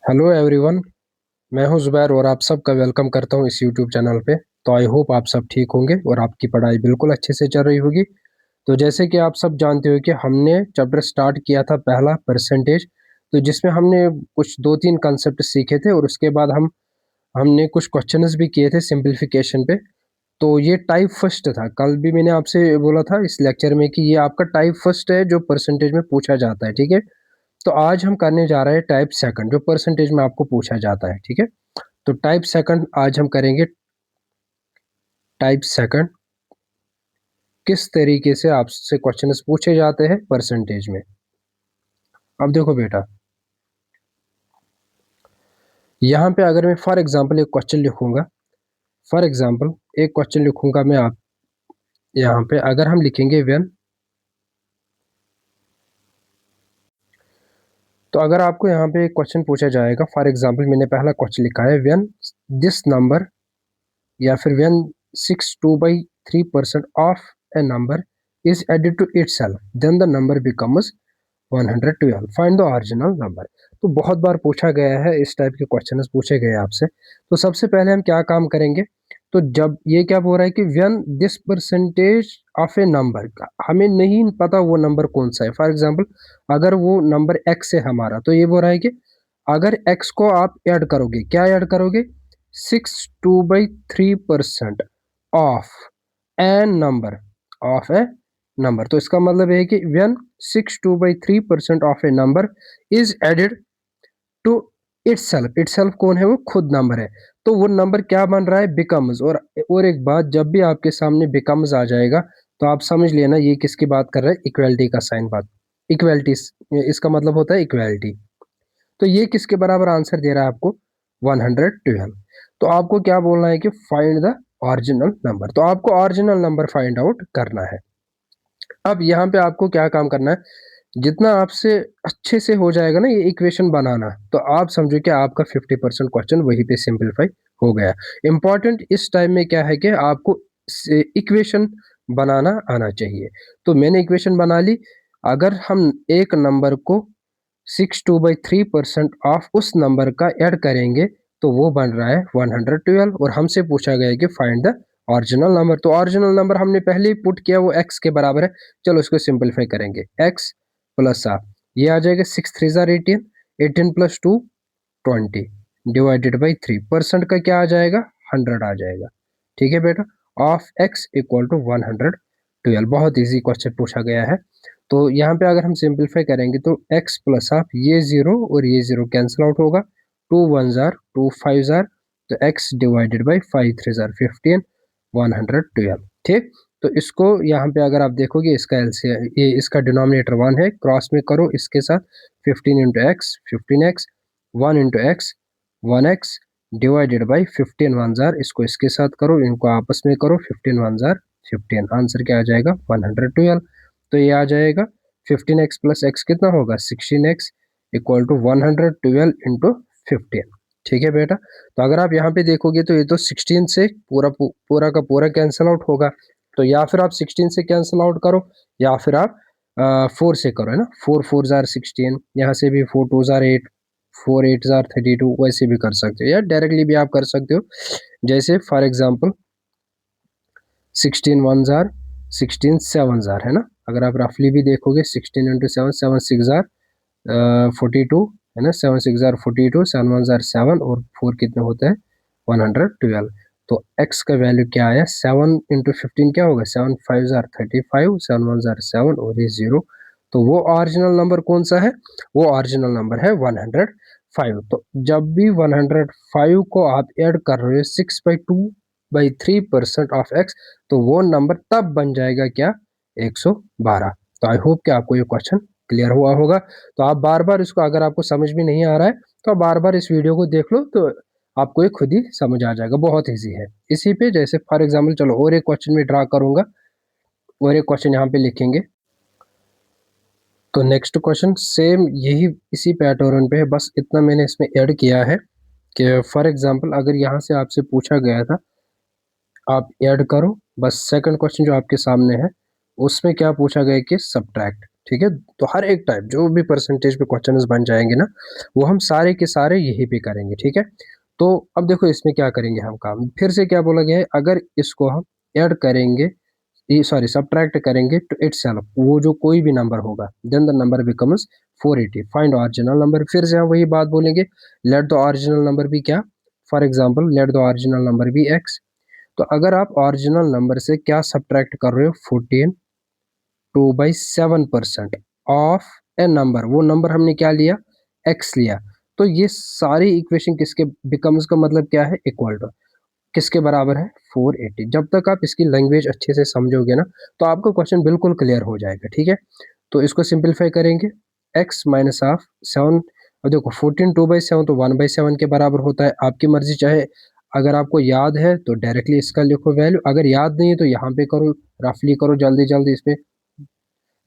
Hello everyone. मैं हूं जुबैर और आप सबका वेलकम करता हूं इस यूट्यूब चैनल पे। तो आई होप आप सब ठीक होंगे और आपकी पढ़ाई बिल्कुल अच्छे से चल रही होगी। तो जैसे कि आप सब जानते हो कि हमने चैप्टर स्टार्ट किया था पहला परसेंटेज, तो जिसमें हमने कुछ दो तीन कंसेप्ट सीखे थे और उसके बाद हमने कुछ क्वेश्चंस भी किए थे सिंपलीफिकेशन पे। तो ये टाइप फर्स्ट था। कल भी मैंने आपसे बोला था इस लेक्चर में कि ये आपका टाइप फर्स्ट है जो परसेंटेज में पूछा जाता है, ठीक है। तो आज हम करने जा रहे हैं टाइप सेकंड जो परसेंटेज में आपको पूछा जाता है, ठीक है। तो टाइप सेकंड आज हम करेंगे। टाइप सेकंड किस तरीके से आपसे क्वेश्चंस पूछे जाते हैं परसेंटेज में। अब देखो बेटा, यहाँ पे अगर मैं फॉर एग्जांपल एक क्वेश्चन लिखूंगा, फॉर एग्जांपल एक क्वेश्चन लिखूंगा मैं। आप यहाँ पे अगर हम लिखेंगे व्हेन, तो अगर आपको यहाँ पे एक क्वेश्चन पूछा जाएगा, फॉर एग्जांपल मैंने पहला क्वेश्चन लिखा है व्हेन दिस नंबर, या फिर when 62/3% of a number is added to itself then the number becomes 112, find the original number. तो बहुत बार पूछा गया है, इस टाइप के क्वेश्चंस पूछे गए आपसे। तो सबसे पहले हम क्या काम करेंगे, तो जब ये क्या बोल रहा है कि when this percentage of a number, हमें नहीं पता वो नंबर कौन सा है। फॉर एग्जांपल अगर वो नंबर एक्स है हमारा, तो ये बोल रहा है कि अगर एक्स को आप ऐड करोगे, क्या ऐड करोगे, 62/3% of an number, of a number. तो इसका मतलब है कि when 62/3% of a number is added to itself, itself कौन है, वो खुद नंबर है। तो वो नंबर क्या बन रहा है, बिकम्स। और एक बात, जब भी आपके सामने बिकम्स आ जाएगा तो आप समझ लेना ये किसकी बात कर रहा है, इक्वलिटी का साइन बात, इक्वलिटी, इसका मतलब होता है इक्वलिटी। तो ये किसके बराबर आंसर दे रहा है आपको, 112। तो आपको क्या बोलना है कि फाइंड द ओरिजिनल नंबर। तो आपको ओरिजिनल नंबर फाइंड आउट करना है। अब यहाँ पे आपको क्या काम करना है, जितना आपसे अच्छे से हो जाएगा ना ये इक्वेशन बनाना, तो आप समझो कि आपका 50% क्वेश्चन वहीं पे सिंपलीफाई हो गया। इंपॉर्टेंट इस टाइम में क्या है कि आपको इक्वेशन बनाना आना चाहिए। तो मैंने इक्वेशन बना ली। अगर हम एक नंबर को 62/3% ऑफ उस नंबर का ऐड करेंगे तो वो बन रहा है 112, और हमसे पूछा गया है कि फाइंड द ओरिजिनल नंबर। तो ओरिजिनल नंबर हमने पहले ही पुट किया, वो x के बराबर है। चलो इसको सिंपलीफाई करेंगे, x प्लस आप, ये आ जाएगा 6×3 = 18, 18 + 2 20 डिवाइडेड बाई 3%, का क्या आ जाएगा, 100 आ जाएगा। ठीक है बेटा, ऑफ x इक्वल टू 112। बहुत इजी क्वेश्चन पूछा गया है। तो यहाँ पे अगर हम सिंपलीफाई करेंगे तो x प्लस आप, ये जीरो और ये जीरो कैंसिल आउट होगा, 2 1 जार 2 5 जार, तो x डिवाइडेड बाई 5 3 जार 15, 112। ठीक। तो इसको यहाँ पे अगर आप देखोगे, इसका एलसीएम, ये इसका डिनोमिनेटर 1 है, क्रॉस में करो इसके साथ, 15 into x 15x, 1 into x 1x divided by 15 1 jar, इसको इसके साथ करो, इनको आपस में करो, 15 1 जार 15, आंसर क्या आ जाएगा, 112। तो ये आ जाएगा 15x प्लस x कितना होगा, 16x इक्वल टू 112 इंटू 15। ठीक है बेटा। तो अगर आप यहाँ पे देखोगे तो ये तो 16 से पूरा का पूरा कैंसिल आउट होगा। तो या फिर आप 16 से कैंसिल आउट करो, या फिर आप 4 से करो, है ना, 4 4 जार 16, यहाँ से भी 4 2 जार 8, 4 8 जार 32, वैसे भी कर सकते हो या डायरेक्टली भी आप कर सकते हो। जैसे फॉर एग्जाम्पल 16 1 जार 16 7 जार, है ना। अगर आप रफली भी देखोगे 16 इंटू 7, 7 6 जार 42, है ना, 7 6 जार 42, 7 1 जार 7, और 4 कितने होते हैं, 112। तो x का वैल्यू क्या आया, 7 इंटू 15 क्या होगा, 7 5 जार 35, 7 1 जार 7, और ये 0। तो वो ओरिजिनल नंबर कौन सा है, वो ओरिजिनल नंबर है 105। तो जब भी 105 को आप ऐड कर रहे हो 6/2/3% ऑफ x, तो वो नंबर तब बन जाएगा क्या, 112। तो आई होप कि आपको ये क्वेश्चन क्लियर हुआ होगा। तो आप बार बार इसको, अगर आपको समझ में नहीं आ रहा है तो आप बार बार इस वीडियो को देख लो, तो आपको ये खुद ही समझ आ जाएगा, बहुत इजी है। इसी पे जैसे फॉर एग्जांपल, चलो और एक क्वेश्चन में ड्रा करूंगा, और एक क्वेश्चन यहाँ पे लिखेंगे। तो नेक्स्ट क्वेश्चन सेम यही इसी पैटर्न पे है, बस इतना मैंने इसमें ऐड किया है कि फॉर एग्जांपल अगर यहाँ से आपसे पूछा गया था, आप ऐड करो। बस सेकंड क्वेश्चन जो आपके सामने है उसमें क्या पूछा गया कि सब्ट्रैक्ट। ठीक है। तो हर एक टाइप जो भी परसेंटेज पे क्वेश्चंस बन जाएंगे ना, वो हम सारे के सारे यही पे करेंगे, ठीक है। तो अब देखो इसमें क्या करेंगे हम काम, फिर से क्या बोला गया है, अगर इसको हम ऐड करेंगे, सॉरी सब्ट्रैक्ट करेंगे टू इटसेल्फ, वो जो कोई भी नंबर होगा, then the number becomes 480, find original number. फिर से हम वही बात बोलेंगे, लेट द ओरिजिनल नंबर भी क्या, for example let the original number भी x। तो अगर आप ओरिजिनल नंबर से क्या सब्ट्रैक्ट कर रहे हो, 14 2/7% ऑफ ए नंबर, वो नंबर हमने क्या लिया, x लिया। तो ये सारी इक्वेशन किसके बिकम्स का मतलब क्या है, इक्वल टू किसके बराबर है, 480। जब तक आप इसकी लैंग्वेज अच्छे से समझोगे ना, तो आपको क्वेश्चन बिल्कुल क्लियर हो जाएगा, ठीक है। तो इसको सिंपलीफाई करेंगे, x माइनस ऑफ 7। अब देखो 14 2/7 तो 1/7 के बराबर होता है, आपकी मर्जी, चाहे अगर आपको याद है तो डायरेक्टली इसका लिखो वैल्यू, अगर याद नहीं है तो यहाँ पे करो, रफली करो जल्दी जल्दी इसमें,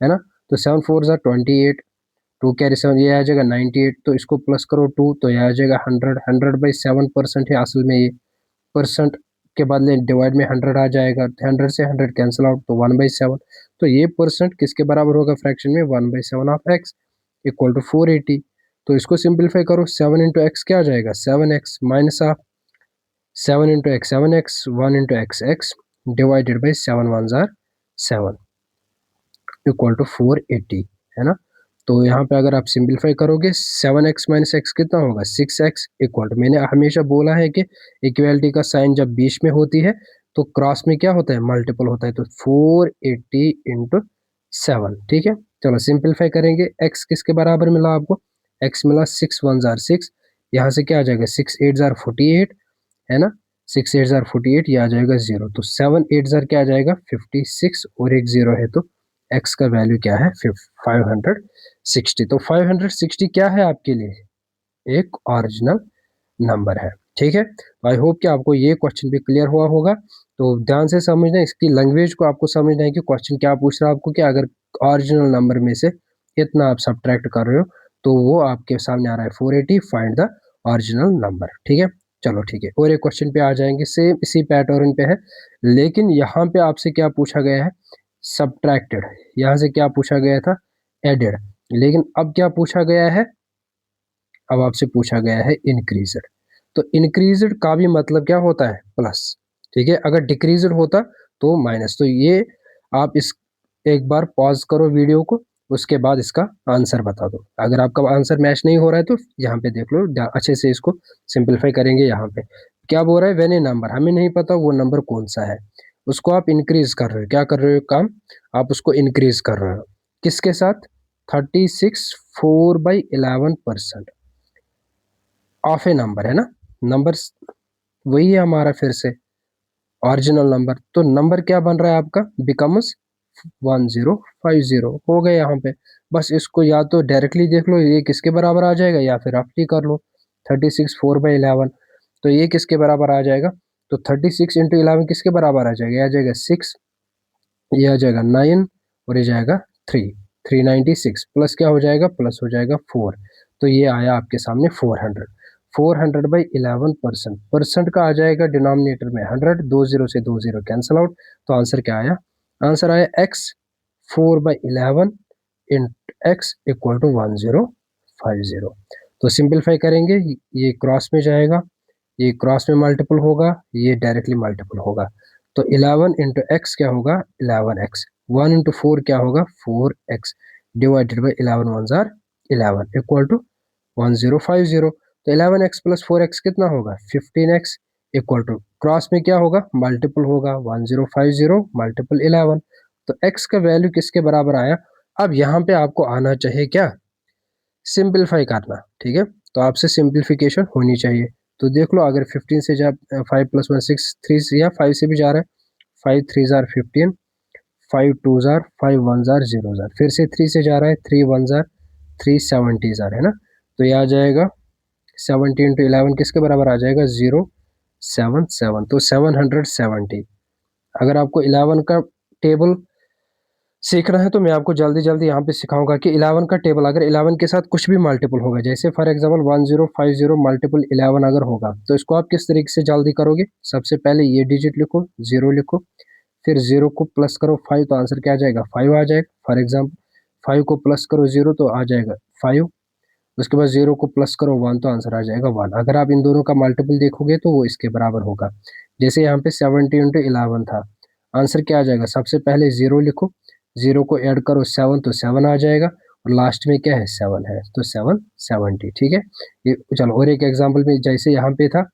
है ना। तो 7 4 ज़ा 28, 2 कैरी 7, ये आ जाएगा 98, तो इसको प्लस करो 2 तो ये आ जाएगा 100, 100/7% है असल में ये, परसेंट के बदले डिवाइड में 100 आ जाएगा, 100 से 100 कैंसिल आउट तो 1/7। तो ये परसेंट किसके बराबर होगा फ्रैक्शन में, 1/7 ऑफ x इक्वल टू 480। तो इसको सिंपलीफाई करो, 7 इंटू एक्स क्या आ जाएगा, 7x minus of 7 into x 7x, 1 into x x divided by 7 1 ज़ार 7 इक्वल टू 480, है ना। तो यहाँ पे अगर आप सिंपलीफाई करोगे, 7x माइनस एक्स कितना होगा, 6x इक्वल टू, मैंने हमेशा बोला है कि इक्वलिटी का साइन जब बीच में होती है तो क्रॉस में क्या होता है, मल्टीपल होता है। तो 480 इंटू 7, ठीक है। चलो सिंपलीफाई करेंगे, x किसके बराबर मिला आपको, x मिला 6 1 ज़ार 6, यहाँ से क्या आ जाएगा, 6 8 ज़ार 48, है ना। 6 8 ज़ार 48, ये आ जाएगा 0, तो 7 8 ज़ार क्या आ जाएगा 56, और एक 0 है तो x का वैल्यू क्या है, 560। तो 560 क्या है आपके लिए, एक ओरिजिनल नंबर है, ठीक है। आई होप कि आपको ये क्वेश्चन भी क्लियर हुआ होगा। तो ध्यान से समझना, इसकी लैंग्वेज को आपको समझना है कि क्वेश्चन क्या पूछ रहा है आपको, कि अगर ओरिजिनल नंबर में से इतना आप सब्ट्रैक्ट कर रहे हो तो वो आपके सामने आ रहा है 480, फाइंड द ओरिजिनल नंबर, ठीक है। चलो ठीक है, और एक क्वेश्चन पे आ जाएंगे, सेम इसी पैटर्न पे है, लेकिन यहाँ पे आपसे क्या पूछा गया है, सब्ट्रैक्टेड। यहाँ से क्या पूछा गया था, एडेड। लेकिन अब क्या पूछा गया है, अब आपसे पूछा गया है इंक्रीज्ड। तो इंक्रीज्ड का भी मतलब क्या होता है, प्लस, ठीक है। अगर डिक्रीज्ड होता तो माइनस। तो ये आप इस एक बार पॉज करो वीडियो को, उसके बाद इसका आंसर बता दो। अगर आपका आंसर मैच नहीं हो रहा है तो यहाँ पे देख लो, अच्छे से इसको सिंपलीफाई करेंगे। यहाँ पे क्या बोल रहा है, वेन ए नंबर, हमें नहीं पता वो नंबर कौन सा है, उसको आप इंक्रीज कर रहे हो, क्या कर रहे हो काम, आप उसको इंक्रीज कर रहे हो, किसके साथ, 36 4/11% ऑफ ए नंबर, है ना। नंबर वही है हमारा, फिर से ओरिजिनल नंबर। तो नंबर क्या बन रहा है आपका, बिकम्स 1050 हो गए यहाँ पे। बस इसको या तो डायरेक्टली देख लो ये किसके बराबर आ जाएगा, या फिर रफली कर लो, 36 4/11। तो ये किसके बराबर आ जाएगा, तो 36 इंटू 11 किसके बराबर आ जाएगा, ये आ जाएगा 6, ये आ जाएगा 9, और ये जाएगा 3, 396 प्लस क्या हो जाएगा, प्लस हो जाएगा 4। तो ये आया आपके सामने 400, 400/11%, परसेंट का आ जाएगा डिनोमिनेटर में 100, 2 0 से 2 0 कैंसिल आउट। तो आंसर क्या आया, आंसर आया x 4/11 in x equal to 1050। तो सिंपलीफाई करेंगे, ये क्रॉस में जाएगा, ये क्रॉस में मल्टीपल होगा, ये डायरेक्टली मल्टीपल होगा। तो 11 इंटू एक्स क्या होगा, 11x, 1 इंटू 4 क्या होगा, 4x डिवाइडेड बाई 11 1 ज़ार 11 इक्वल टू 1050। तो 11x प्लस 4x कितना होगा, 15x इक्वल टू, क्रॉस में क्या होगा, मल्टीपल होगा, 1050 मल्टीपल 11। तो x का वैल्यू किसके बराबर आया। अब यहाँ पे आपको आना चाहिए क्या, सिंपलीफाई करना, ठीक है। तो आपसे सिंपलीफिकेशन होनी चाहिए। तो देख लो, अगर 15 से जा 5 + 1 6, 3 से या 5 से भी जा रहा है, 5 3 ज़ार 15, 5 2 ज़ार 5 1 ज़ार 0 ज़ार, फिर से 3 से जा रहा है, 3 1 ज़ार 3 70 ज़ार, है ना। तो ये आ जाएगा 70 इंटू 11 किसके बराबर आ जाएगा, 077। तो 770। अगर आपको 11 का टेबल सीखना है तो मैं आपको जल्दी जल्दी यहाँ पे सिखाऊंगा कि 11 का टेबल, अगर 11 के साथ कुछ भी मल्टीपल होगा, जैसे फॉर एग्जांपल 1050 मल्टीपल 11 अगर होगा, तो इसको आप किस तरीके से जल्दी करोगे, सबसे पहले ये डिजिट लिखो, 0 लिखो, फिर 0 को प्लस करो 5, तो आंसर क्या आ जाएगा, 5 आ जाएगा फॉर एग्जाम्पल। 5 को प्लस करो 0 तो आ जाएगा 5, उसके बाद 0 को प्लस करो 1 तो आंसर आ जाएगा 1। अगर आप इन दोनों का मल्टीपल देखोगे तो वो इसके बराबर होगा। जैसे यहाँ पे 70 इंटू 11 था, आंसर क्या आ जाएगा, सबसे पहले 0 लिखो, 0 को ऐड करो 7 तो 7 आ जाएगा, और लास्ट में क्या है 7 है, तो 7 70। ठीक है, ये चलो और एक एग्जाम्पल में, जैसे यहाँ पे था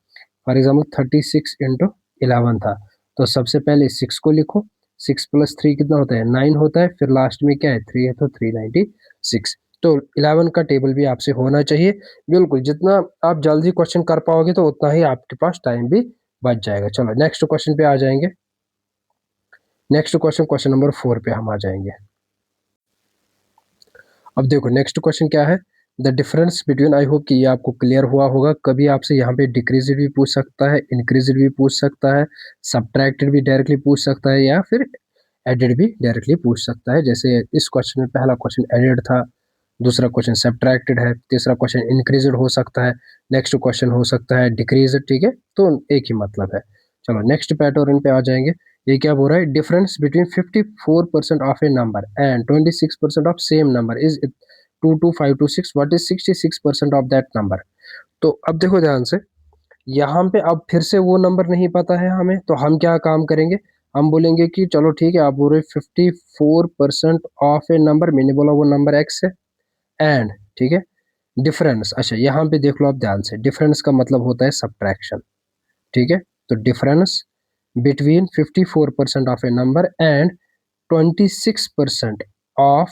फॉर एग्जाम्पल 36 इंटू 11 था, तो सबसे पहले 6 को लिखो, 6 प्लस 3 कितना होता है 9 होता है, फिर लास्ट में क्या है 3 है तो 396। तो 11 का टेबल भी आपसे होना चाहिए। बिल्कुल, जितना आप जल्दी क्वेश्चन कर पाओगे तो उतना ही आपके पास टाइम भी बच जाएगा। चलो नेक्स्ट क्वेश्चन पे आ जाएंगे। नेक्स्ट क्वेश्चन नंबर 4 पे हम आ जाएंगे। अब देखो नेक्स्ट क्वेश्चन क्या है, the difference between, I hope कि ये आपको क्लियर हुआ होगा। कभी आपसे यहाँ पे डिक्रीजेड भी पूछ सकता है, इंक्रीजेड भी पूछ सकता है, सब्ट्रैक्टेड भी डायरेक्टली पूछ सकता है, या फिर एडेड भी डायरेक्टली पूछ सकता है। जैसे इस क्वेश्चन में पहला क्वेश्चन एडेड था, दूसरा क्वेश्चन सब्ट्रैक्टेड है, तीसरा क्वेश्चन इंक्रीजेड हो सकता है, नेक्स्ट क्वेश्चन हो सकता है डिक्रीजेड। ठीक है, तो एक ही मतलब है। चलो नेक्स्ट पैटर्न पे आ जाएंगे। ये क्या बोल रहा है, difference between 54% of a number and 26% of same number is 22526, what is 66% of that number. तो अब देखो ध्यान से, यहाँ पे अब फिर से वो नंबर नहीं पता है हमें, तो हम क्या काम करेंगे, हम बोलेंगे कि चलो ठीक है, आप बोल रहे 54% ऑफ ए नंबर, मैंने बोला वो नंबर एक्स है, एंड ठीक है डिफरेंस, अच्छा यहाँ पे देख लो आप ध्यान से, डिफरेंस का मतलब होता है सब्ट्रैक्शन। ठीक है, तो difference between 54% of a number and 26% of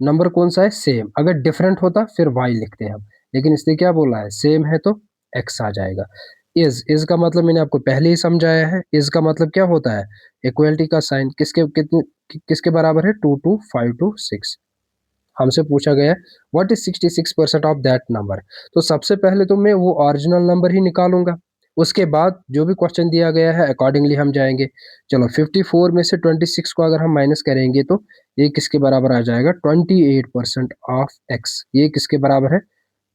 number कौन सा है, सेम। अगर डिफरेंट होता फिर वाई लिखते हैं हम, लेकिन इसने क्या बोला है सेम है तो एक्स आ जाएगा। इज का मतलब मैंने आपको पहले ही समझाया है, इज का मतलब क्या होता है, इक्वलिटी का साइन किसके बराबर है, 22526। हमसे पूछा गया है what is 66% of that number. तो सबसे पहले तो मैं वो ओरिजिनल नंबर ही निकालूंगा, उसके बाद जो भी क्वेश्चन दिया गया है अकॉर्डिंगली हम जाएंगे। चलो 54 में से 26 को अगर हम माइनस करेंगे तो ये किसके बराबर आ जाएगा, 28% ऑफ एक्स। ये किसके बराबर है,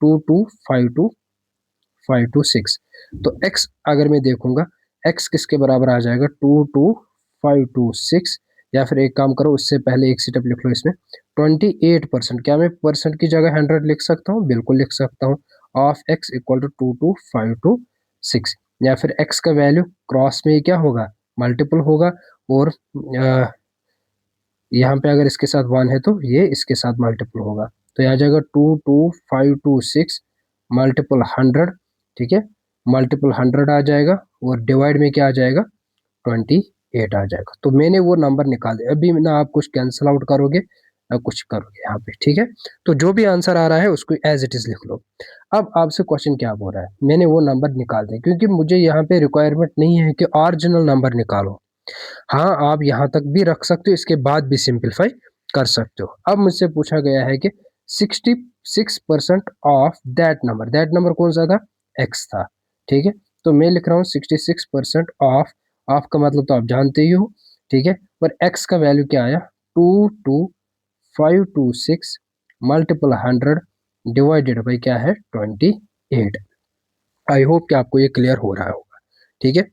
22526। तो एक्स अगर मैं देखूंगा, एक्स किसके बराबर आ जाएगा, 22526, या फिर एक काम करो उससे पहले एक स्टेप लिख लो इसमें 28%। क्या मैं परसेंट की जगह 100 लिख सकता हूँ, बिल्कुल लिख सकता हूँ, ऑफ एक्स इक्वल टू 22526, या फिर एक्स का वैल्यू क्रॉस में क्या होगा, मल्टीपल होगा, और यहाँ पे अगर इसके साथ 1 है तो ये इसके साथ मल्टीपल होगा, तो यहाँ जाएगा 22526 मल्टीपल 100। ठीक है, मल्टीपल 100 आ जाएगा, और डिवाइड में क्या आ जाएगा, 28 आ जाएगा। तो मैंने वो नंबर निकाल दिया। अभी ना आप कुछ कैंसिल आउट करोगे ना कुछ करोगे यहाँ पे। ठीक है, तो जो भी आंसर आ रहा है उसको एज इट इज लिख लो। अब आपसे क्वेश्चन क्या बोल रहा है, मैंने वो नंबर निकाल दिया, क्योंकि मुझे यहाँ पे रिक्वायरमेंट नहीं है कि ओरिजिनल नंबर निकालो। हाँ, आप यहाँ तक भी रख सकते हो, इसके बाद भी सिंपलीफाई कर सकते हो। अब मुझसे पूछा गया है कि 66% ऑफ दैट नंबर कौन सा था, एक्स था। ठीक है, तो मैं लिख रहा हूँ 66% ऑफ का मतलब तो आप जानते ही हो। ठीक है, और एक्स का वैल्यू क्या आया, 22526 मल्टीपल 100 डिवाइडेड बाई क्या है, 28। आई होप कि आपको ये क्लियर हो रहा होगा। ठीक है,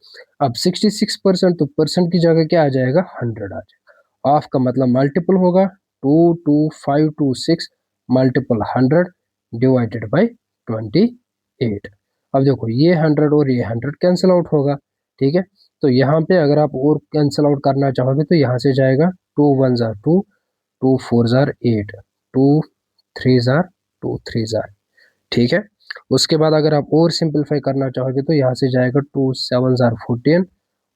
अब 66% तो परसेंट की जगह क्या आ जाएगा, 100 आ जाएगा। ऑफ का मतलब मल्टीपल होगा, 22526 मल्टीपल 100 डिवाइडेड बाई 28। अब देखो ये 100 और ये 100 कैंसिल आउट होगा। ठीक है, तो यहाँ पे अगर आप और कैंसिल आउट करना चाहोगे तो यहाँ से जाएगा 2 1 जार 2, 2 4 जार 8, 2 3 जार 2 3 जार। ठीक है, उसके बाद अगर आप और सिंपलीफाई करना चाहोगे तो यहाँ से जाएगा 2 7 जार 14,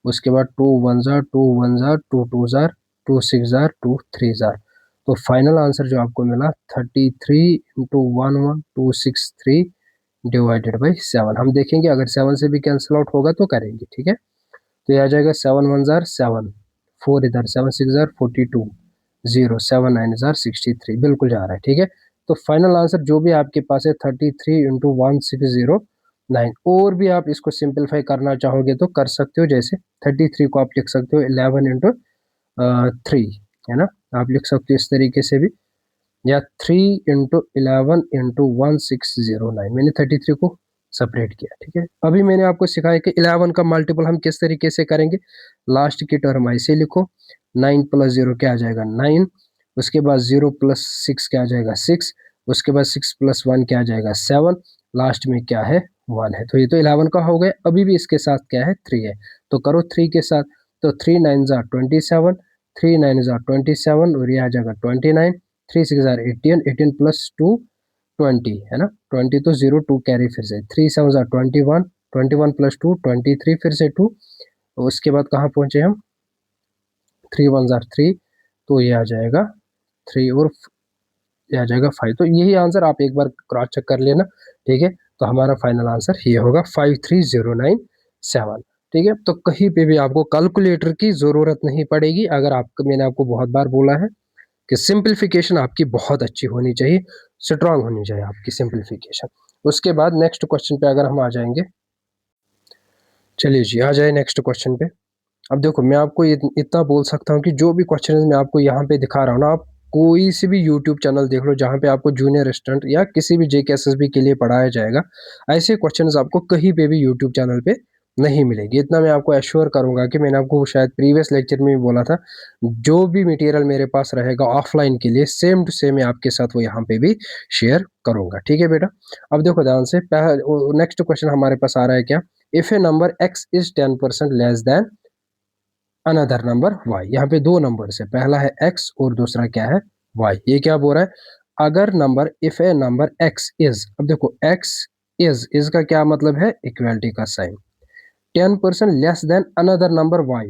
उसके बाद 2 1 jar 2 1 jar 2 2 jar 2 6 jar 2 3 jar. तो फाइनल आंसर जो आपको मिला 33 इंटू 11263 डिवाइडेड बाई 7। हम देखेंगे अगर 7 से भी कैंसिल आउट होगा तो करेंगे। ठीक है, तो यह आ जाएगा 7 1 जार 7, 4 इधर 7 6 जार 42, 0 7 9 जार 63, बिल्कुल जा रहा है। ठीक है, तो फाइनल आंसर जो भी आपके पास है 33 इंटू 1609। और भी आप इसको सिंपलीफाई करना चाहोगे तो कर सकते हो, जैसे 33 को आप लिख सकते हो 11 इंटू 3, है ना, आप लिख सकते हो इस तरीके से भी, या 3 इंटू 11 इंटू 1609। मैंने 33 को सेपरेट किया। ठीक है, अभी मैंने आपको सिखाया कि 11 का मल्टीपल हम किस तरीके से करेंगे। लास्ट की टर्म ऐसे लिखो, 9 प्लस 0 क्या आ जाएगा 9, उसके बाद 0 प्लस 6 क्या आ जाएगा 6, उसके बाद 6 प्लस 1 क्या आ जाएगा 7, लास्ट में क्या है 1 है। तो ये तो 11 का हो गया। अभी भी इसके साथ क्या है 3 है, तो करो 3 के साथ। तो 3 9 जार 27, 3 9 जार 27 और ये आ जाएगा 29, 3 6 जार 18, 18 प्लस 2 20 है ना, 20 तो 0 2 कैरी फिर से, 3 7 जार 21, 21 प्लस 2 23 फिर से 2, उसके बाद कहाँ पहुंचे हम 3 1 जार 3, तो ये आ जाएगा 3 और ये आ जाएगा 5। तो यही आंसर आप एक बार क्रॉस चेक कर लेना, ठीक है। तो हमारा फाइनल आंसर ये होगा 53097, ठीक है। तो कहीं पे भी आपको कैलकुलेटर की जरूरत नहीं पड़ेगी। अगर आपको, मैंने आपको बहुत बार बोला है कि सिंपलीफिकेशन आपकी बहुत अच्छी होनी चाहिए, स्ट्रांग होनी चाहिए आपकी सिंपलीफिकेशन। उसके बाद नेक्स्ट क्वेश्चन पे अगर हम आ जाएंगे, चलिए जी आ जाए नेक्स्ट क्वेश्चन पे। अब देखो मैं आपको इतना बोल सकता हूँ कि जो भी क्वेश्चन मैं आपको यहाँ पे दिखा रहा हूँ ना, आप कोई सी भी यूट्यूब चैनल देख लो जहाँ पे आपको जूनियर असिस्टेंट या किसी भी जेकेएसएसबी के लिए पढ़ाया जाएगा, ऐसे क्वेश्चंस आपको कहीं पे भी यूट्यूब चैनल पे नहीं मिलेगी। इतना मैं आपको एश्योर करूंगा कि मैंने आपको शायद प्रीवियस लेक्चर में भी बोला था, जो भी मटेरियल मेरे पास रहेगा ऑफलाइन के लिए सेम टू सेम मैं आपके साथ वो यहाँ पे भी शेयर करूंगा, ठीक है बेटा। अब देखो ध्यान से, नेक्स्ट क्वेश्चन हमारे पास आ रहा है क्या, if A number x is 10% less than another number y। यहाँ पे दो नंबर है, पहला है x और दूसरा क्या है y। ये क्या बोल रहा है, अगर number, if A number x is, अब देखो x इज का क्या मतलब है, इक्वलिटी का sign, 10% less than another number y।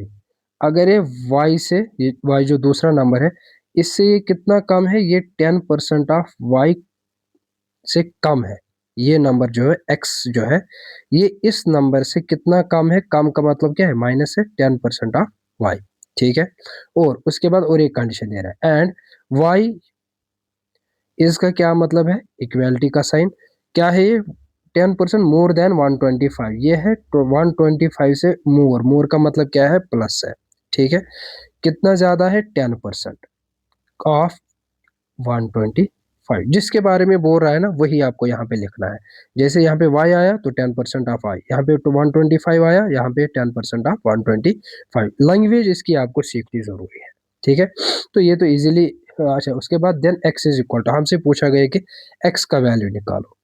अगर ये y से, ये y जो दूसरा नंबर है, इससे ये कितना कम है, ये 10% ऑफ y से कम है। ये नंबर जो है x जो है, ये इस नंबर से कितना कम है, कम का मतलब क्या है, माइनस है 10% ऑफ y, ठीक है। और उसके बाद और एक कंडीशन दे रहा है, एंड y इज का क्या मतलब है, इक्वलिटी का साइन, क्या है ये 10% मोर देन 125, ये है तो 125 से मोर, मोर का मतलब क्या है, प्लस है, ठीक है। कितना ज्यादा है, 10% ऑफ 125, जिसके बारे में बोल रहा है ना वही आपको यहाँ पे लिखना है। जैसे यहाँ पे y आया तो 10% ऑफ y, यहाँ पे तो 125 आया, यहाँ पे 10% ऑफ 125। लैंग्वेज इसकी आपको सीखनी जरूरी है, ठीक है। तो ये तो इजीली, अच्छा उसके बाद then x is equal to, हमसे पूछा गया कि x का वैल्यू निकालो।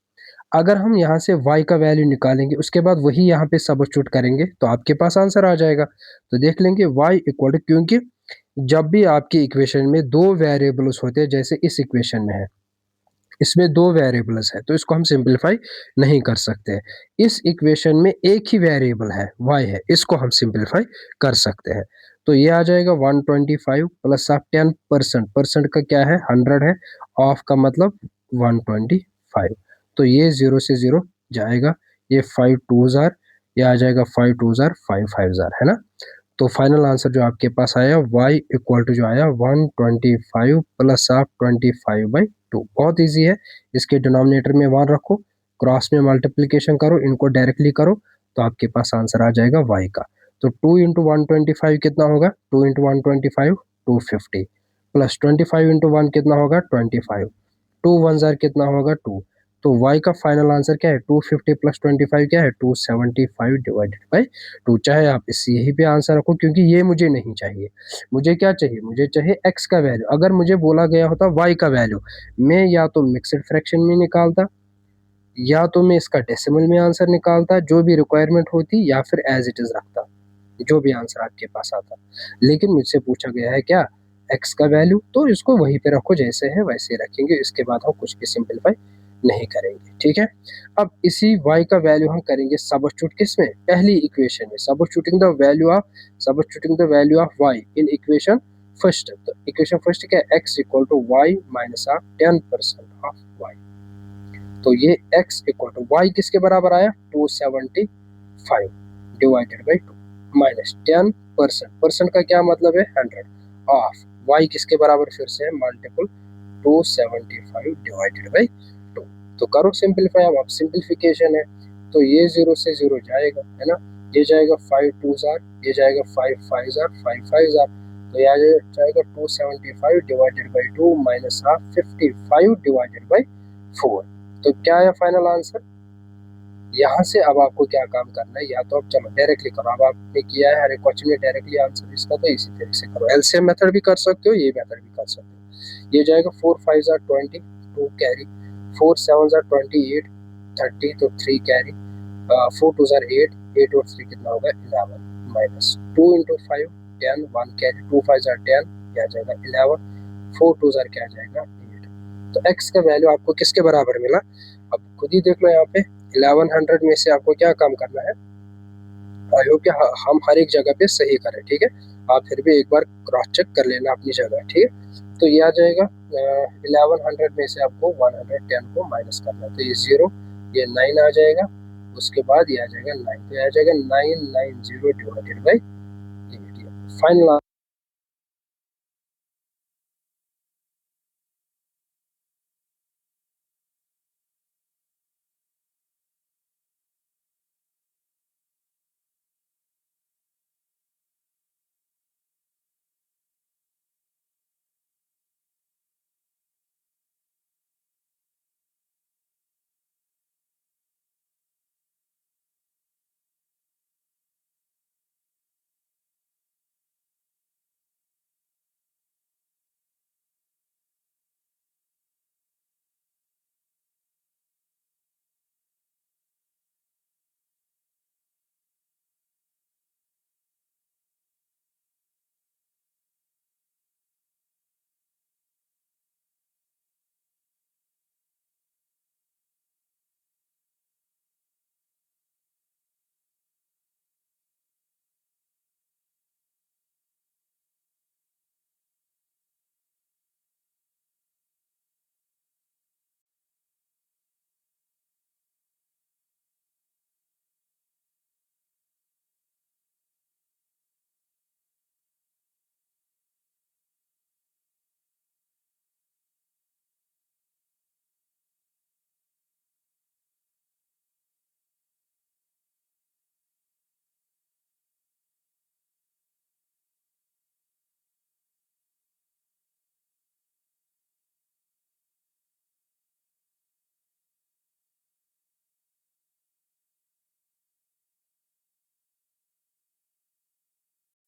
अगर हम यहाँ से y का वैल्यू निकालेंगे, उसके बाद वही यहाँ पे सबस्टिट्यूट करेंगे तो आपके पास आंसर आ जाएगा। तो देख लेंगे y इक्वल टू, क्योंकि जब भी आपकी इक्वेशन में दो वेरिएबल्स होते हैं, जैसे इस इक्वेशन में है, इसमें दो वेरिएबल्स है, तो इसको हम सिंपलीफाई नहीं कर सकते। इस इक्वेशन में एक ही वेरिएबल है y है, इसको हम सिंपलीफाई कर सकते हैं। तो ये आ जाएगा 125 प्लस आप 10%, परसेंट का क्या है 100 है, ऑफ का मतलब 125, तो ये 0 से 0 जाएगा, ये 5 2 जार, ये आ जाएगा 5 2 जार 5 5 जार, है ना। तो फाइनल आंसर जो आपके पास आया y इक्वल टू जो आया 125 प्लस आप 25/2, बहुत इजी है। इसके डिनोमिनेटर में 1 रखो, क्रॉस में मल्टीप्लीकेशन करो, इनको डायरेक्टली करो, तो आपके पास आंसर आ जाएगा y का। तो 2 इंटू 125 कितना होगा, 2 इंटू 125 250, प्लस 25 इंटू 1 कितना होगा 25, 2 1 जार कितना होगा 2। तो y का फाइनल आंसर क्या है, 250 प्लस 25 क्या है 275 डिवाइडेड बाई 2। चाहे आप इस यही पे आंसर रखो, क्योंकि ये मुझे नहीं चाहिए, मुझे क्या चाहिए, मुझे चाहिए x का वैल्यू। अगर मुझे बोला गया होता y का वैल्यू, मैं या तो मिक्सड फ्रैक्शन में निकालता, या तो मैं इसका डेसिमल में आंसर निकालता, जो भी रिक्वायरमेंट होती, या फिर एज इट इज रखता, जो भी आंसर आपके पास आता। लेकिन मुझसे पूछा गया है क्या, x का वैल्यू, तो इसको वहीं पे रखो, जैसे है वैसे रखेंगे, इसके बाद हम कुछ भी सिंपलीफाई नहीं करेंगे, ठीक है। अब इसी y का वैल्यू हम करेंगे सबस्टिट्यूट किसमें, पहली इक्वेशन में, substituting the value of y in equation first. तो इक्वेशन फर्स्ट क्या है, x equal to y minus of 10% of y। तो ये x इक्वल टू y किसके बराबर आया 275 डिवाइडेड बाई 2 माइनस 10%, परसेंट का क्या मतलब है 100, ऑफ y किसके बराबर फिर से है मल्टीपल 275 डिवाइडेड बाई 2। तो करो सिंपलीफाई, अब सिंपलीफिकेशन है, तो ये 0 से 0 जाएगा, है ना, ये जाएगा 5 2 जार, ये जाएगा 5 5 जार 5 5 जार, तो ये जाएगा 275 divided by 2 minus half 55 divided by 4। तो क्या है फाइनल आंसर। यहाँ से अब आपको क्या काम करना है, या तो आप चलो डायरेक्टली करो, अब आपने किया है हर एक क्वेश्चन में डायरेक्टली आंसर इसका, तो इसी तरीके से करो, एलसीएम मेथड भी कर सकते हो, ये मेथड भी कर सकते हो। ये जाएगा 4 5 ज़ा 20 2 कैरी, 4 7 ज़ा 28 30 तो 3 कैरी, 4 2 ज़ा 8 8 और 3 कितना होगा 11 माइनस 2 इंटू 5 10 1 कैरी, 2 5 ज़ा 10 क्या जाएगा 11, 4 2 ज़ा क्या जाएगा 8। तो x का वैल्यू आपको किसके बराबर मिला, अब खुद ही देख लो यहाँ पे 1100 में से आपको क्या काम करना है। आई होप कि हम हर एक जगह पे सही करें, ठीक है। आप फिर भी एक बार क्रॉस चेक कर लेना अपनी जगह, ठीक है। तो ये आ जाएगा 1100 में से आपको 110 को माइनस करना है, तो ये 0 ये 9 आ जाएगा, उसके बाद ये आ जाएगा 9, तो ये आ जाएगा 990 डिवाइडेड बाई 8। फाइनल